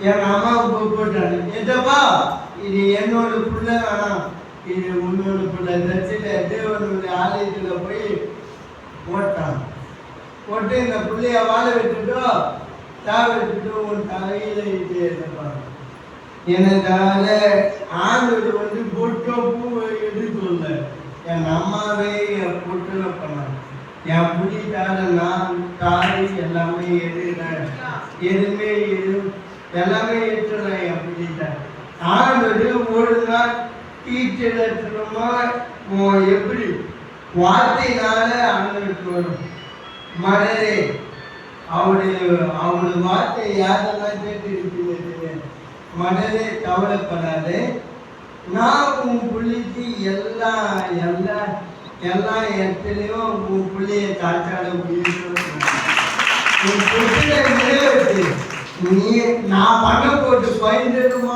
எங்கள் அம்மாவுக்கு போட்டாரு, எதப்பா இது என்னோட பிள்ளை வேணாம், இது உன்னோட பிள்ளை தச்சுட்டு தேவனுடைய ஆலயத்தில் போய் போட்டான். போட்டு இந்த பிள்ளைய வாழ விட்டுட்டோ விட்டுட்டு உன் தலையில இது எழுப்பாங்க. எனக்காக ஆண்டவர் வந்து பொட்டோ பூவை எடுத்துள்ள என் அம்மாவே என் பொட்டுல பண்ணாங்க. என் புடிக்காத நான் தாய் எல்லாமே எழுதுறேன், எதுவுமே எல்லாமே ஏற்றுறேன். என் புடிட்டேன் ஆண்டவர் ஒரு நாள் டீச்சரமா எப்படி வார்த்தையினால ஆண்டவருக்கு வரும். மனதே அவருடைய வார்த்தை யாரெல்லாம் கேட்டு இருக்குது, மனதே கவலைப்படாது, நான் உன் பிள்ளைக்கு எல்லா எல்லா எல்லா இடத்துலையும் உன் பிள்ளைய காட்டாட முடியும். உன் பிள்ளைய நிறைவேற்று, நீ நான் பண்ண போட்டு பயந்துடுமா